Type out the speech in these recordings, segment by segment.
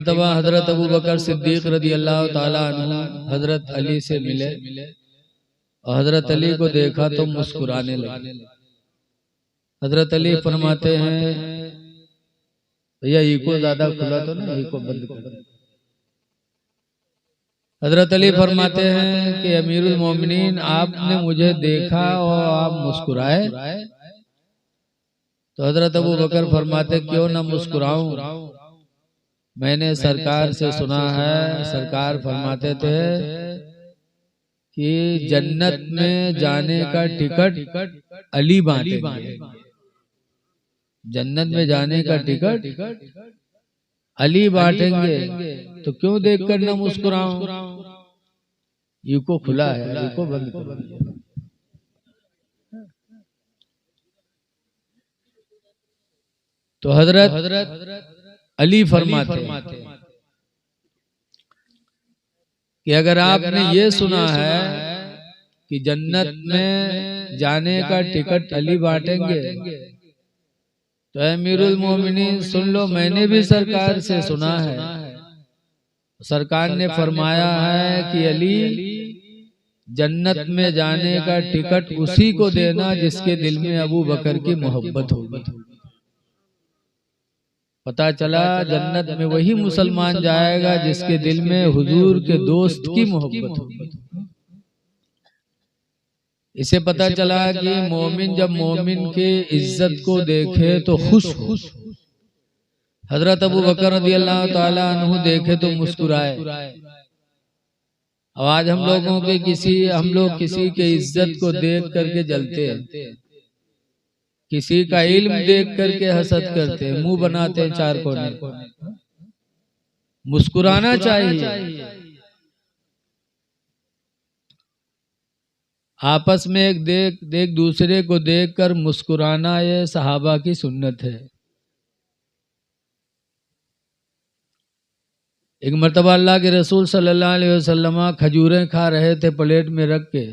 मरतबा हजरत अबू बकर सिद्दीक रदी अल्लाह ताला अन्हु हजरत अली से मिले और हजरत अली को देखा तो मुस्कुराने लगे। हजरत अली फरमाते हैं, भैया इको ज्यादा खुला तो ना, इको बंद कर। हजरत अली फरमाते हैं कि अमीरुल मोमिनीन, आपने मुझे देखा और आप मुस्कुराए। तो हजरत अबू बकर फरमाते, क्यों ना मुस्कुराऊं, मैंने सरकार से सुना है, सरकार फरमाते थे कि जन्नत में जाने का टिकट अली बांटेंगे। जन्नत में जाने का टिकट अली बांटेंगे, तो क्यों देख कर ना मुस्कुराऊं। इको खुला है, इको बंद करो। तो हजरत अली फरमाते कि अगर आपने ये सुना है कि जन्नत में जाने का टिकट अली बांटेंगे, तो अमीरुल मोमिनीन सुन लो, मैंने भी सरकार से सुना है। सरकार ने फरमाया है कि अली जन्नत में जाने का टिकट उसी को देना जिसके दिल में अबू बकर की मोहब्बत होगी। पता चला जन्नत में वही मुसलमान जाएगा जिसके दिल में हुजूर के दोस्त की मोहब्बत होगी। इसे पता चला कि मोमिन जब मोमिन की इज्जत को देखे तो खुश हो। हजरत अबू बकर रज़ी अल्लाह ताला अन्हु देखे तो मुस्कुराए। अब आज हम लोग किसी के इज्जत को देख करके जलते हैं, किसी का इल्म देख करके हसद करते हैं, मुंह बनाते हैं चार कोने। मुस्कुराना चाहिए। आपस में एक दूसरे को देखकर मुस्कुराना, ये सहाबा की सुन्नत है। एक मर्तबा अल्लाह के रसूल सल्लल्लाहु अलैहि वसल्लम खजूरें खा रहे थे प्लेट में रख के।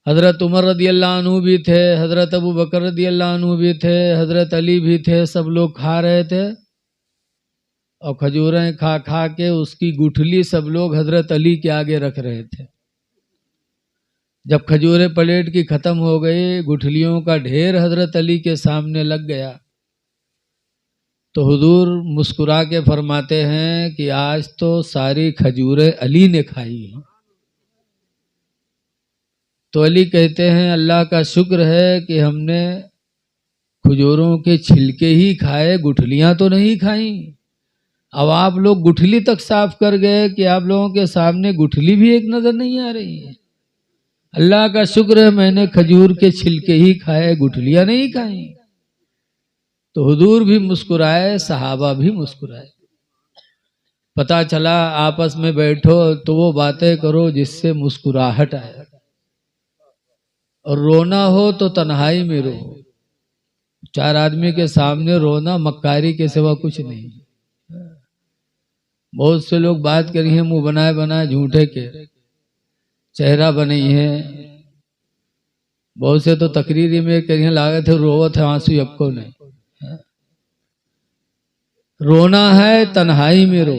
हजरत उमर रदी अल्लाह अन्हु भी थे, हजरत अबू बकर रदी अल्लाह अन्हु भी थे, हजरत अली भी थे। सब लोग खा रहे थे और खजूरें खा खा के उसकी गुठली सब लोग हजरत अली के आगे रख रहे थे। जब खजूरें प्लेट की खत्म हो गई, गुठलियों का ढेर हजरत अली के सामने लग गया, तो हुजूर मुस्कुरा के फरमाते हैं कि आज तो सारी खजूरें अली ने खाई। तो अली कहते हैं, अल्लाह का शुक्र है कि हमने खजूरों के छिलके ही खाए, गुठलियां तो नहीं खाई। अब आप लोग गुठली तक साफ कर गए कि आप लोगों के सामने गुठली भी एक नजर नहीं आ रही है। अल्लाह का शुक्र है मैंने खजूर के छिलके ही खाए, गुठलियां नहीं खाई। तो हुजूर भी मुस्कुराए, सहाबा भी मुस्कुराए। पता चला आपस में बैठो तो वो बातें करो जिससे मुस्कुराहट आए, और रोना हो तो तन्हाई में रो। चार आदमी के सामने रोना मक्कारी के सिवा कुछ नहीं। बहुत से लोग बात करी है मुंह बनाए बनाए झूठे के, चेहरा बनी है। बहुत से तो तकरीरी में करी है, लागत है रोवत है आंसू यक्को नहीं। रोना है तन्हाई में रो।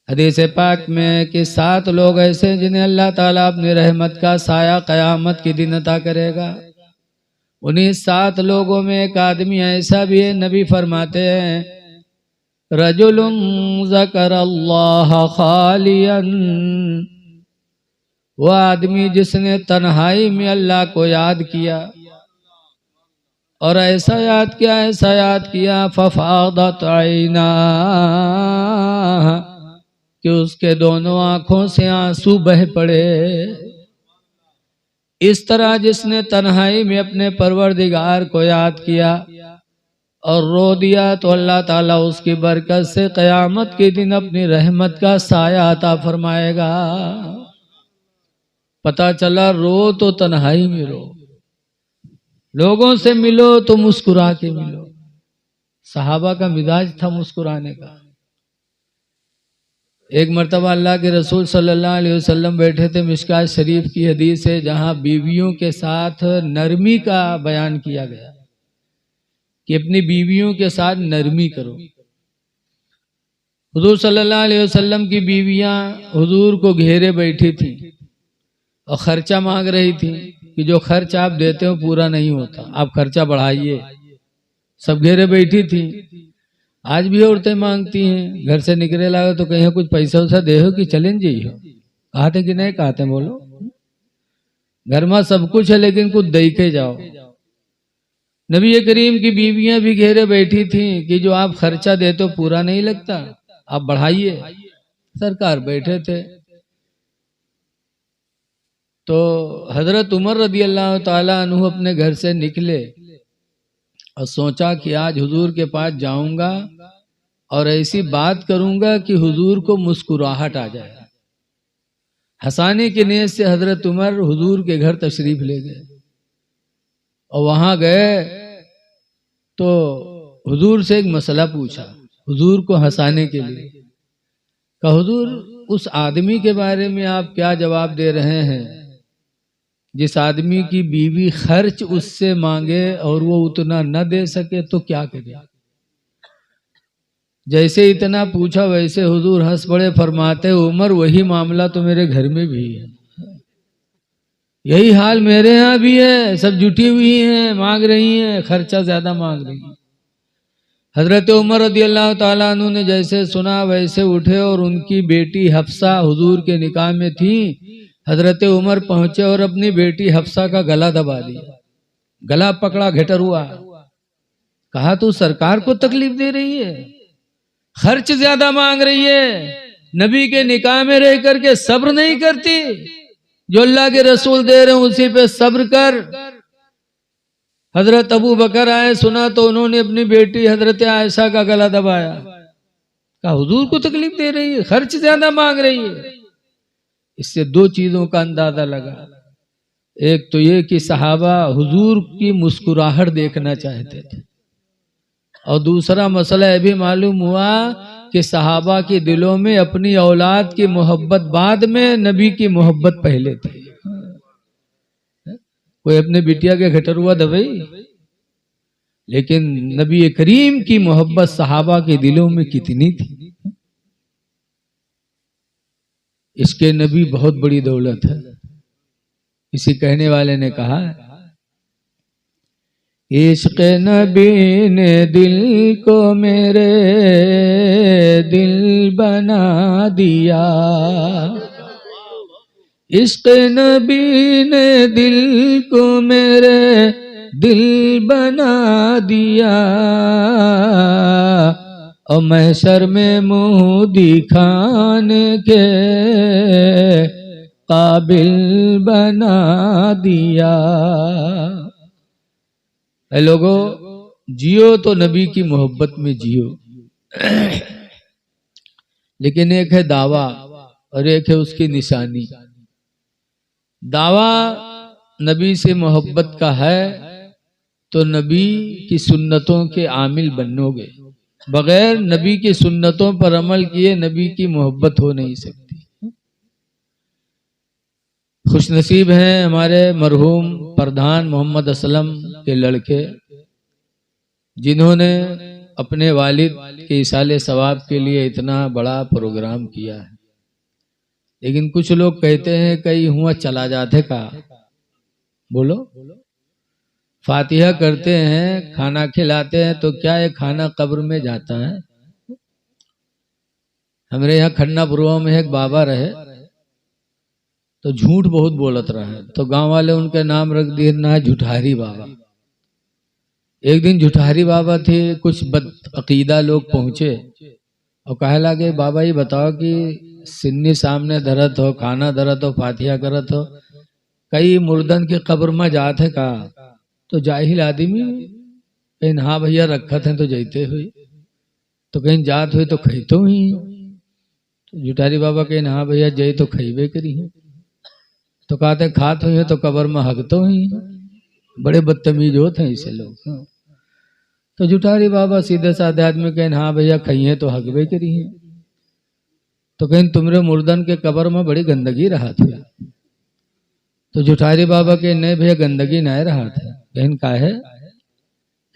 हदीस पाक में कि 7 लोग ऐसे जिन्हें अल्लाह ताला अपनी रहमत का साया कयामत के दिन अता करेगा। उन्हीं 7 लोगों में एक आदमी ऐसा भी है, नबी फरमाते हैं, रजुलुन ज़करल्लाह खालियन, वो आदमी जिसने तन्हाई में अल्लाह को याद किया, और ऐसा याद किया फफादत ऐना, कि उसके दोनों आंखों से आंसू बह पड़े। इस तरह जिसने तन्हाई में अपने परवरदिगार को याद किया और रो दिया, तो अल्लाह ताला उसकी बरकत से क़यामत के दिन अपनी रहमत का साया अता फरमाएगा। पता चला रो तो तन्हाई में रो, लोगों से मिलो तो मुस्कुरा के मिलो। सहाबा का मिजाज था मुस्कुराने का। एक मर्तबा अल्लाह के रसूल सल्लल्लाहु अलैहि वसल्लम बैठे थे, मिशकात शरीफ की हदीस है, जहां बीवियों के साथ नरमी का बयान किया गया कि अपनी बीवियों के साथ नरमी करो। हुजूर सल्लल्लाहु अलैहि वसल्लम की बीवियां हुजूर को घेरे बैठी थी और खर्चा मांग रही थी कि जो खर्च आप देते हो पूरा नहीं होता, आप खर्चा बढ़ाइए। सब घेरे बैठी थी। आज भी औरतें मांगती हैं, घर से निकले लागे तो कहीं कुछ पैसा वैसा दे हो कि चलें जाइए। कहते कि नहीं कहते, बोलो घर में सब कुछ है लेकिन कुछ दे के जाओ। नबी करीम की बीवियां भी घेरे बैठी थी कि जो आप खर्चा देते हो पूरा नहीं लगता, आप बढ़ाइए। सरकार बैठे थे तो हजरत उमर रदी अल्लाह ताला अन्हु अपने घर से निकले और सोचा कि आज हुजूर के पास जाऊंगा और ऐसी बात करूंगा कि हुजूर को मुस्कुराहट आ जाए। हंसाने की नीयत से हजरत उमर हुजूर के घर तशरीफ ले गए और वहां गए तो हुजूर से एक मसला पूछा, हुजूर को हंसाने के लिए। कहा हुजूर उस आदमी के बारे में आप क्या जवाब दे रहे हैं जिस आदमी की बीवी खर्च उससे मांगे और वो उतना न दे सके तो क्या करे। जैसे इतना पूछा वैसे हुजूर हंस पड़े, फरमाते उमर वही मामला तो मेरे घर में भी है, यही हाल मेरे यहाँ भी है। सब जुटी हुई हैं, मांग रही हैं, खर्चा ज्यादा मांग रही हैं। हजरत उमर रदी अल्लाह ताला अन्हु ने जैसे सुना वैसे उठे और उनकी बेटी हफ्सा हुजूर के निकाह में थी। हजरत उमर पहुंचे और अपनी बेटी हफ्सा का गला दबा दिया, गला पकड़ा, घटर हुआ। कहा तू सरकार को तकलीफ दे रही है, खर्च ज्यादा मांग रही है, नबी के निकाह में रह करके सब्र नहीं करती, जो अल्लाह के रसूल दे रहे हैं उसी पे सब्र कर। हजरत अबू बकर आए, सुना तो उन्होंने अपनी बेटी हजरत आयशा का गला दबाया। कहा हुजूर को तकलीफ दे रही है, खर्च ज्यादा मांग रही है। इससे दो चीजों का अंदाजा लगा, एक तो ये कि सहाबा हुजूर की मुस्कुराहट देखना चाहते थे और दूसरा मसला यह भी मालूम हुआ कि सहाबा के दिलों में अपनी औलाद की मोहब्बत बाद में, नबी की मोहब्बत पहले थी। कोई अपने बिटिया के घटर हुआ दबाई, लेकिन नबी करीम की मोहब्बत सहाबा के दिलों में कितनी थी। इसके नबी बहुत बड़ी दौलत है। इसी कहने वाले ने कहा, इश्क नबी ने दिल को मेरे दिल बना दिया, इश्क नबी ने दिल को मेरे दिल बना दिया और महशर में मुंह दिखाने के काबिल बना दिया। ऐ लोगों, जियो तो नबी की मोहब्बत में जियो, लेकिन एक है दावा और एक है उसकी निशानी। दावा नबी से मोहब्बत का है तो नबी की सुन्नतों के आमिल बनोगे, बगैर नबी की सुन्नतों पर अमल किए नबी की मोहब्बत हो नहीं सकती। खुशनसीब हैं हमारे मरहूम प्रधान मोहम्मद असलम के लड़के, जिन्होंने अपने वालिद के इसाले सवाब के लिए इतना बड़ा प्रोग्राम किया है। लेकिन कुछ लोग कहते हैं कहीं हुआ चला जाते का, बोलो फातिहा करते हैं, खाना खिलाते हैं, तो क्या ये खाना कब्र में जाता है? हमारे यहाँ खन्नापुरवा में एक बाबा रहे तो झूठ बहुत बोलत रहे, तो गांव वाले उनके नाम रख दिए ना झूठारी बाबा। एक दिन झूठारी बाबा थे, कुछ बद अकीदा लोग पहुंचे और कहे लगे बाबा ये बताओ कि सिन्नी सामने धरत हो, खाना धरत हो, फातिहा करत हो, कई मुर्दन के कब्र में जाते का? तो जाहिल आदमी कहीं हाँ भैया रखत हैं तो जैते हुई, तो कहीं जात हुई तो खैतो हुई। तो जुटारी बाबा कहीं हाँ भैया जय तो खैबे करी है, तो कहते खात हुई है तो कब्र में हगतो हुई। बड़े बदतमीज होते हैं इसे लोग। तो जुटारी बाबा सीधे साधे आदमी कहें हाँ भैया खाइए तो हगबे करी है, तो कहीं तुमरे मुर्दन के कब्र में बड़ी गंदगी रहा था। तो जुठारी बाबा के नहीं भैया गंदगी नहीं रहा था, कहीं का है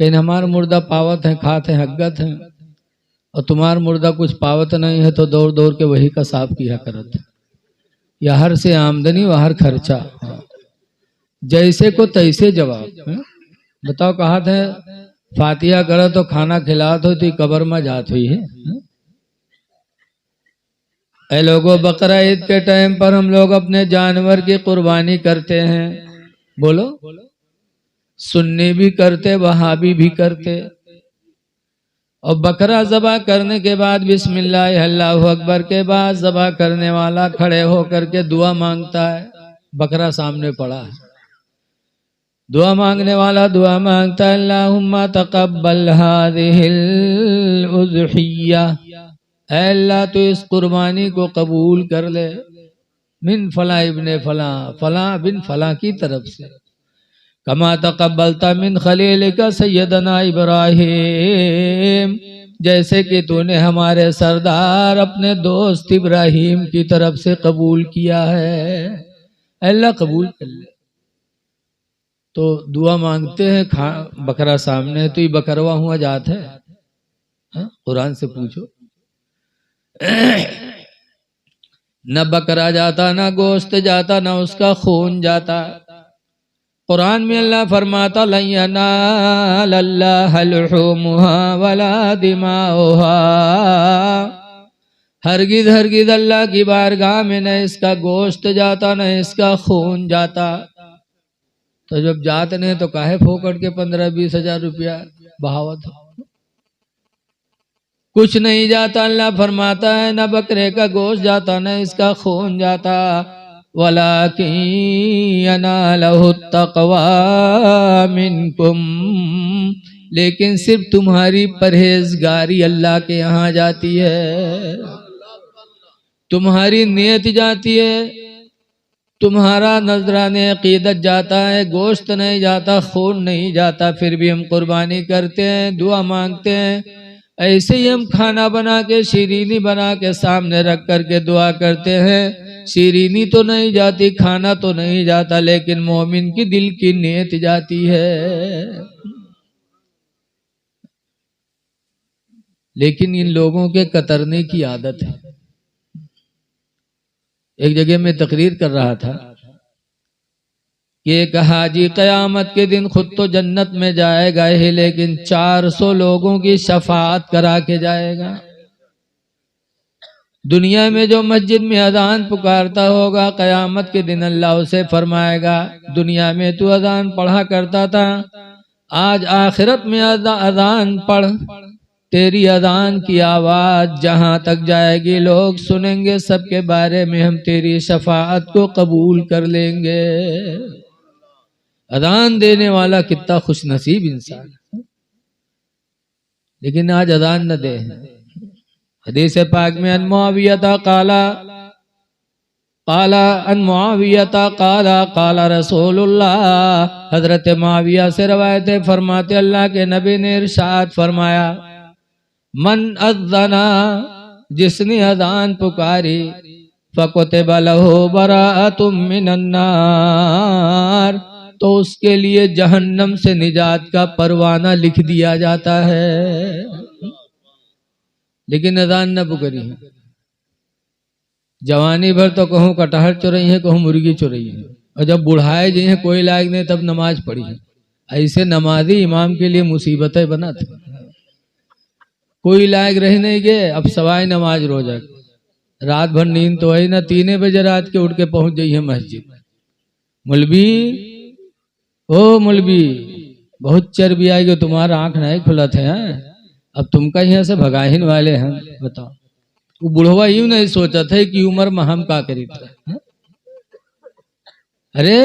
कहीं हमारा मुर्दा पावत है, खाते हैं, हग्गत हैं, और तुम्हारा मुर्दा कुछ पावत नहीं है तो दौड़ दौड़ के वही का साफ किया करत है। यहर से आमदनी वहर खर्चा, जैसे को तैसे जवाब। बताओ कहा थे फातिहा करो तो खाना खिलात हो तो कब्र में जात हुई है। ऐ लोगों, बकरा ईद के टाइम पर हम लोग अपने जानवर की कुर्बानी करते हैं। बोलो, सुन्नी भी करते, वहाबी भी करते। और बकरा ज़बा करने के बाद बिस्मिल्लाह अल्लाहु अकबर के बाद ज़बा करने वाला खड़े होकर के दुआ मांगता है। बकरा सामने पड़ा है, दुआ मांगने वाला दुआ मांगता है, अल्लाहुम्मा तक़ब्बल हाज़िहिल उज़हिया, अल्लाह तो इस कुर्बानी को कबूल कर ले, मिन फला इब्ने फला, फला बिन फला की तरफ से, कमा तक़ब्बलता मिन खलीलिका सैयदना इब्राहीम, जैसे कि तूने हमारे सरदार अपने दोस्त इब्राहीम की तरफ से कबूल किया है, अल्लाह कबूल कर ले। तो दुआ मांगते हैं, बकरा सामने, तो ये बकरवा हुआ जात है। कुरान से पूछो, न बकरा जाता, न गोश्त जाता, न उसका खून जाता। कुरान में अल्लाह फरमाता, लन यनालल्लाह लुहूमुहा वला दिमाउहा, हरगिज हरगिज अल्लाह की बारगाह में न इसका गोश्त जाता न इसका खून जाता। तो जब जात ने तो काहे फोकट के 15-20 हजार रुपया बहावत हो, कुछ नहीं जाता। अल्लाह फरमाता है न बकरे का गोश्त जाता न इसका खून जाता, वलाकिन यनालहु तक़वा मिनकुम, लेकिन सिर्फ तुम्हारी परहेजगारी अल्लाह के यहाँ जाती है, तुम्हारी नियत जाती है, तुम्हारा नजराने अकीदत जाता है, गोश्त नहीं जाता, खून नहीं जाता। फिर भी हम कुर्बानी करते हैं, दुआ मांगते हैं। ऐसे ही हम खाना बना के, शीरीनी बना के सामने रख करके दुआ करते हैं। शीरीनी तो नहीं जाती, खाना तो नहीं जाता, लेकिन मोमिन की दिल की नियत जाती है। लेकिन इन लोगों के कतरने की आदत है। एक जगह में तकरीर कर रहा था कि एक हाजी कयामत के दिन खुद तो जन्नत में जाएगा ही, लेकिन 400 लोगों की शफाअत करा के जाएगा। दुनिया में जो मस्जिद में अजान पुकारता होगा, कयामत के दिन अल्लाह उसे फरमाएगा, दुनिया में तू अजान पढ़ा करता था, आज आखिरत में अजान पढ़, तेरी अजान की आवाज जहां तक जाएगी लोग सुनेंगे, सबके बारे में हम तेरी शफाअत को कबूल कर लेंगे। अजान देने वाला कितना खुश नसीब इंसान, लेकिन आज अजान न दे। हदीस पाक में अन मुआविया काला अन मुआविया काला रसूलुल्लाह, हजरत मुआविया से रवायत है, फरमाते अल्लाह के नबी ने इरशाद फरमाया, मन अज़्ज़ना, जिसने अज़ान पुकारी, फ़कुतिबा लहू बराअतुम मिनन नार, तो उसके लिए जहन्नम से निजात का परवाना लिख दिया जाता है। लेकिन अज़ान न पुकारी है, जवानी भर तो कहूँ कटहल चुरई है, कहूँ मुर्गी चुरई है, और जब बुढ़ाए जी हैं कोई लायक नहीं तब नमाज पढ़ी है। ऐसे नमाजी इमाम के लिए मुसीबतें बना थे, कोई लायक रह नहीं गए, अब सवाई नमाज रोजा, रात भर नींद तो है ना, 3 बजे रात के उठ के पहुंच जाइए मस्जिद। मुलवी, ओ मुलवी, बहुत चर्बी आएगी, तुम्हारा आंख नहीं खुला थे, अब तुमका यहाँ से भगाहिन वाले हैं। बताओ, वो बुढ़वा यूं नहीं सोचा था कि उम्र में हम का करी था। अरे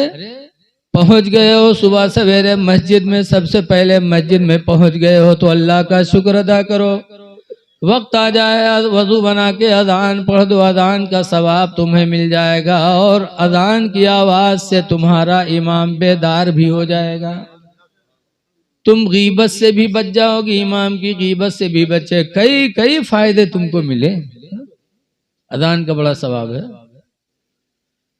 पहुंच गए हो सुबह सवेरे मस्जिद में, सबसे पहले मस्जिद में पहुंच गए हो तो अल्लाह का शुक्र अदा करो। वक्त आ जाए वजू बना के अजान पढ़ दो, अजान का सवाब तुम्हें मिल जाएगा, और अजान की आवाज से तुम्हारा इमाम बेदार भी हो जाएगा। तुम गीबत से भी बच जाओगी, इमाम की गीबत से भी बचे, कई कई फायदे तुमको मिले। अजान का बड़ा सवाब है।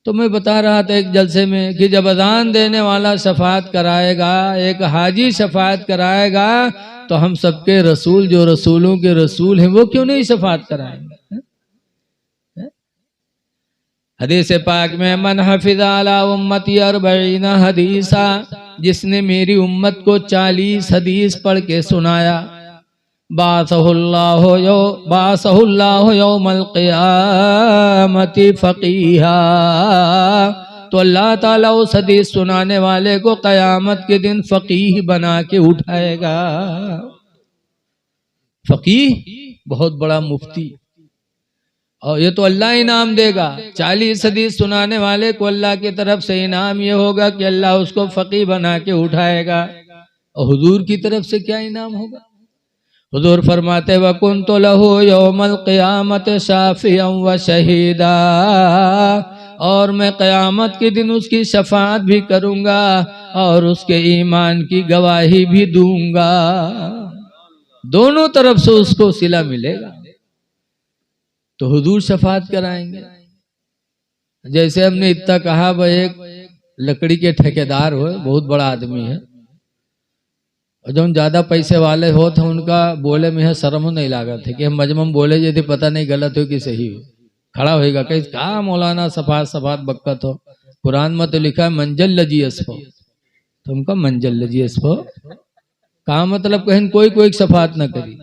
तो मैं बता रहा था एक जलसे में कि जब अजान देने वाला शफात कराएगा, एक हाजी शफात कराएगा, तो हम सबके रसूल जो रसूलों के रसूल हैं वो क्यों नहीं शफात कराएंगे? हदीस पाक में मन हफिज़ अला उम्मती 40 हदीसा, जिसने मेरी उम्मत को 40 हदीस पढ़ के सुनाया, बासहुल्लाहु यौमल क़ियामति फ़क़ीहा, तो अल्लाह ताला उस हदीस सुनाने वाले को क़यामत के दिन फ़क़ीह बना के उठाएगा। फ़क़ीह बहुत बड़ा मुफ्ती, और ये तो अल्लाह इनाम देगा। 40 हदीस सुनाने वाले को अल्लाह की तरफ से इनाम ये होगा कि अल्लाह उसको फ़क़ीह बना के उठाएगा। और हुजूर की तरफ से क्या इनाम होगा? हुजूर फरमाते वकुन्तु लहू यौमल क़ियामत शाफ़िअन व शहीदा, और मैं क़यामत के दिन उसकी शफाअत भी करूँगा और उसके ईमान की गवाही भी दूंगा। दोनों तरफ से उसको सिला मिलेगा। तो हुजूर शफाअत कराएंगे। जैसे हमने इतना कहा, वह एक लकड़ी के ठेकेदार हो, बहुत बड़ा आदमी है, और जो ज्यादा पैसे वाले हो तो उनका बोले में शर्म नहीं लागत है कि हम मजमम बोले यदि पता नहीं गलत हो कि सही हो, खड़ा होएगा कहीं कहा मौलाना सफात सफात बक्कत हो। कुरान में तो लिखा है मंजल लजी असफो, तो उनका मंजल लजी असफो कहा मतलब कहीं कोई कोई सफात न करी।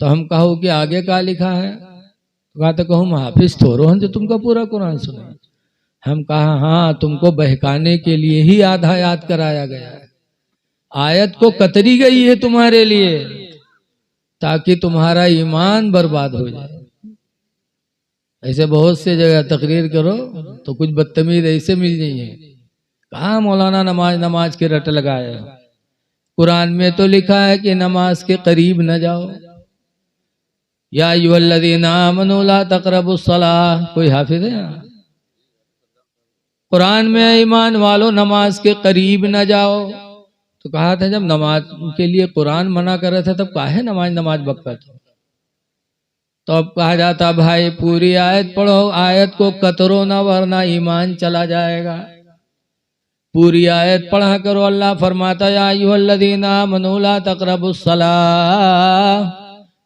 तो हम कहो कि आगे का लिखा है, तो कहा तो कहूँ हाफिज थोरो हम जो तुमका पूरा कुरान सुना। हम कहा हाँ, तुमको बहकाने के लिए ही आधा याद कराया गया है। आयत को कतरी गई है तुम्हारे लिए ताकि तुम्हारा ईमान बर्बाद हो जाए। ऐसे बहुत से जगह तकरीर करो तो कुछ बदतमीज ऐसे मिल जाइए, कहा मौलाना नमाज नमाज के रट लगाए। कुरान में तो लिखा है कि नमाज के करीब न जाओ। या अय्युहल्लज़ीना आमनू ला तक़रबुस सलाह, कोई हाफिज है यहाँ? कुरान में ईमान वालों नमाज के करीब न जाओ। तो कहा था जब नमाज के लिए कुरान मना कर रहा था तब काहे नमाज बकत हो। तो अब कहा जाता भाई पूरी आयत पढ़ो, आयत को कतरो न वरना ईमान चला जाएगा। पूरी आयत पढ़ा करो। अल्लाह फरमाता या अय्युहल्लज़ीना आमनू ला तक़रबुस सलाह,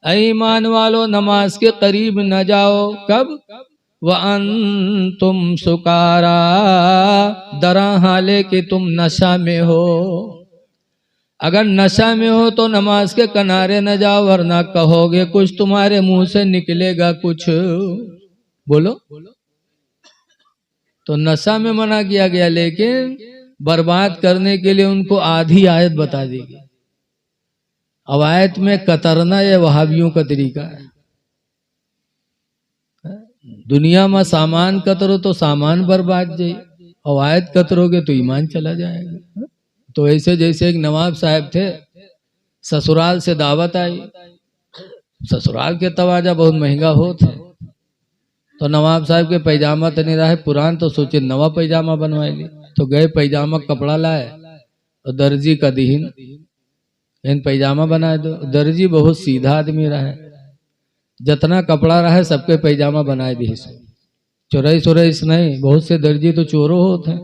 ईमान वालों नमाज के करीब न जाओ। कब? वअन्तुम सुकारा, दरा हाले कि तुम नशा में हो। अगर नशा में हो तो नमाज के किनारे न जाओ, वरना कहोगे कुछ, तुम्हारे मुंह से निकलेगा कुछ। बोलो। तो नशा में मना किया गया, लेकिन बर्बाद करने के लिए उनको आधी आयत बता दी गई। अब आयत में कतरना ये वहाबियों का तरीका है। दुनिया में सामान कतरो तो सामान बर्बाद जाए, और आयत कतरोगे तो ईमान चला जाएगा। तो ऐसे जैसे एक नवाब साहब थे, ससुराल से दावत आई। ससुराल के तवाजा बहुत महंगा होते, तो नवाब साहब के पैजामा तो नहीं रहा पुरान, तो सोचे नवा पैजामा बनवा ली। तो गए पैजामा कपड़ा लाए और दर्जी का दीन इन पैजामा बनाए दो। दर्जी बहुत सीधा आदमी रहा, जितना कपड़ा रहा सबके पैजामा बनाए दी। चोरई चोरईस नहीं, बहुत से दर्जी तो चोरों होते हैं,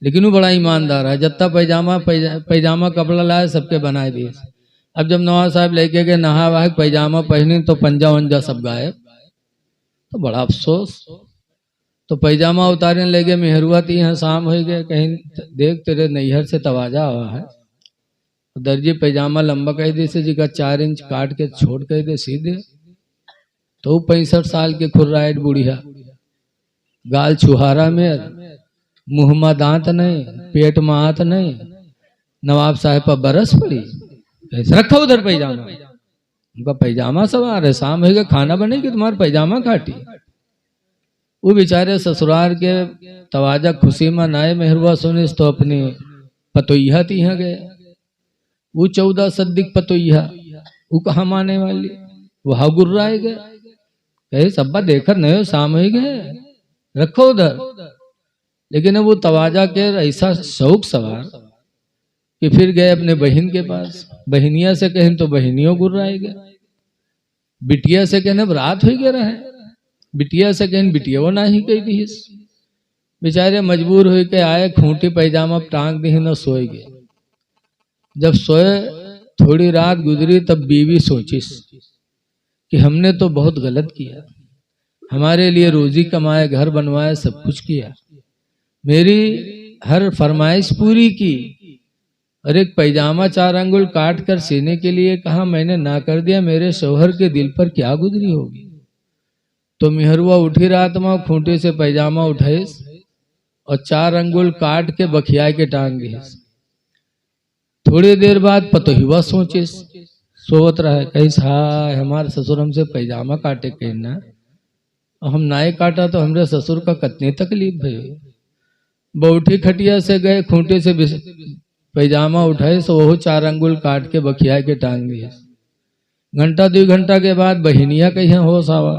लेकिन वो बड़ा ईमानदार है। जितना पैजामा कपड़ा लाए सबके बनाए दिए। अब जब नवाब साहब लेके गए नहा वहा पैजामा पहने तो पंजा वंजा सब गायब। तो बड़ा अफसोस। तो पैजामा उतारने लगे, मेहरुआ थी यहाँ शाम हो गए, कहीं देख तेरे नैहर से तवाजा हुआ है। दर्जी पैजामा लंबा कह दे से जी का 4 इंच काट के छोड़ कह दे सीधे। तो 65 साल के खुर्राइट बुढ़िया, गाल छुहारा में, मुंह में दांत नहीं, पेट में हाथ नहीं। नवाब साहब पर बरस पड़ी, कैसे रखा उधर पैजामा। उनका पैजामा सवार है, शाम हो गया खाना बनेगी तुम्हारा पैजामा काटी। वो बेचारे ससुराल के तवाजा खुशी में नाए मेहरुआ सुनिस तो अपनी पतोइया तीहा गए। वो 14 सद्दिक पतोइया, वो कहाँ माने वाली, वहां गुर्राए गए। कहे सब्बा देखकर नहीं हो, शाम हो गए, रखो उधर। लेकिन वो तवाजा के ऐसा शौक सवार कि फिर गए अपने बहन के पास। बहनिया से कहें तो बहनियों गुर्राए गए, बिटिया से कहने रात हो गया रहे। बिटिया से कहीं बिटिया वो ना ही कही दी। बेचारे मजबूर हो के आए, खूंटी पैजामा टांग दी न सोए गए। जब सोए थोड़ी रात गुजरी तब बीवी सोची कि हमने तो बहुत गलत किया, हमारे लिए रोजी कमाए, घर बनवाए, सब कुछ किया, मेरी हर फरमाइश पूरी की, और एक पैजामा 4 अंगुल काट कर सीने के लिए कहा, मैंने ना कर दिया, मेरे शौहर के दिल पर क्या गुजरी होगी। तो मिहरुआ उठी रात में, खूंटे से पैजामा उठाई और 4 अंगुल काट के बखिया के टांग दी। थोड़ी देर बाद पतोहिवा सोचे, सोवत रहा, कैसा हमारे ससुर हमसे पैजामा काटे कहना, हम नाए काटा तो हमरे ससुर का कितनी तकलीफ है। बौठी खटिया से गए, खूंटे से पैजामा उठाए, सो वो 4 अंगुल काट के बखिया के टांग दिए। घंटा 2 घंटा के बाद बहिनिया कहीं होश आवा,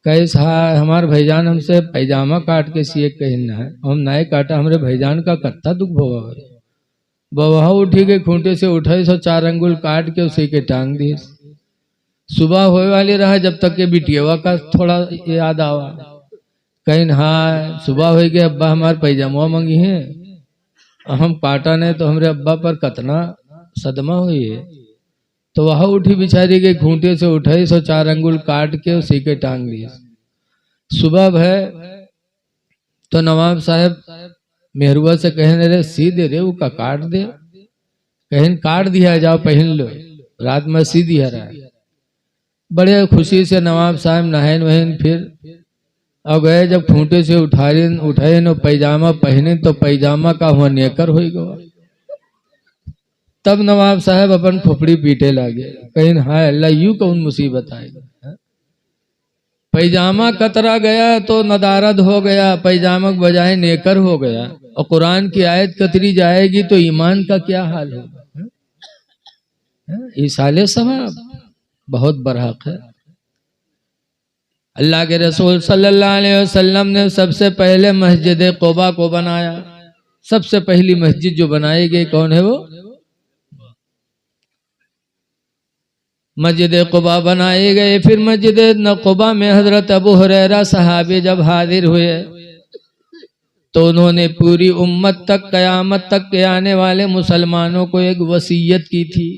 कैसा हमारे भाईजान हमसे पैजामा काट के सिए कहना है, हम नाए काटा, हमरे भाईजान का कत्ता दुख भवा है। बवहा उठी के खूंटे से उठाई, सो 4 अंगुल काट के उसी के टांग दिए। सुबह होए वाली रहा जब तक के बिटियावा का थोड़ा याद आवा, कहीं हाँ सुबह हो गया, अब्बा हमारे पैजामा मंगी है, हम काटा नहीं तो हमरे अब्बा पर कतना सदमा हुई है। तो वह उठी बिचारी के खूंटे से उठाई, सो 4 अंगुल काट के उसी के टांग दिए। सुबह भय तो नवाब साहब मेहरुआ से कहने रे सी दे रे, वो का काट दे, कहीं काट दिया, जाओ पहन लो, रात में सी दिया रहा। बड़े खुशी से नवाब साहब नहन वहन फिर और गए, जब खूंटे से उठाए नो पैजामा पहने तो पैजामा का हुआ नेकर हो गया। तब नवाब साहब अपन खोपड़ी पीटे लगे, कहीं हाय अल्लाह यूं कौन मुसीबत आएगा। पैजामा कतरा गया तो नदारद हो गया, पैजामा के बजाय नेकर हो गया, और कुरान की आयत कतरी जाएगी तो ईमान का क्या हाल होगा। इसाले सवाब बहुत बरहक है। अल्लाह के रसूल सल्लल्लाहु अलैहि वसल्लम ने सबसे पहले मस्जिद क़ुबा को बनाया। सबसे पहली मस्जिद जो बनाई गई कौन है? वो मस्जिद क़ुबा बनाए गए। फिर मस्जिद क़ुबा में हजरत अबू हुरैरा सहाबी जब हाजिर हुए तो उन्होंने पूरी उम्मत तक, क़यामत तक के आने वाले मुसलमानों को एक वसीयत की थी,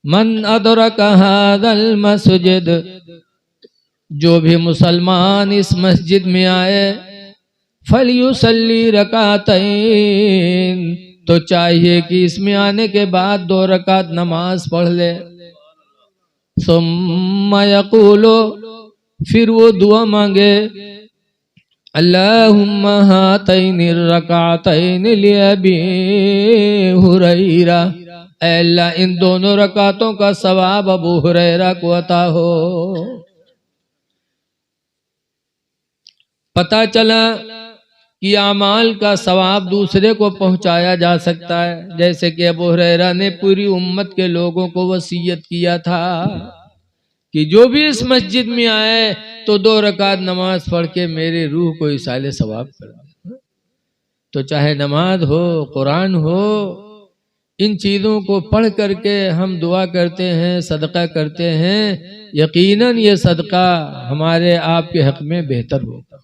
मन अदरक हाज़ल मस्जिद, जो भी मुसलमान इस मस्जिद में आए, फलयुसल्ली रकातैन, तो चाहिए कि इसमें आने के बाद 2 रकात नमाज पढ़ ले। सुम्मा यक़ूलो, फिर वो दुआ मांगे, अल्लाहुम्मा हातैनि रकातैन लिअबी हुरैरा, अल्लाह इन दोनों रकातों का सवाब अबू हुरैरा को अता हो। पता चला कि अमाल का सवाब दूसरे को पहुंचाया जा सकता है। जैसे कि अबू हुरैरा ने पूरी उम्मत के लोगों को वसीयत किया था कि जो भी इस मस्जिद में आए तो 2 रकात नमाज पढ़ के मेरे रूह को इसाले सवाब कर। तो चाहे नमाज हो, कुरान हो, इन चीज़ों को पढ़ करके हम दुआ करते हैं, सदका करते हैं, यकीनन ये सदका हमारे आपके हक में बेहतर होगा।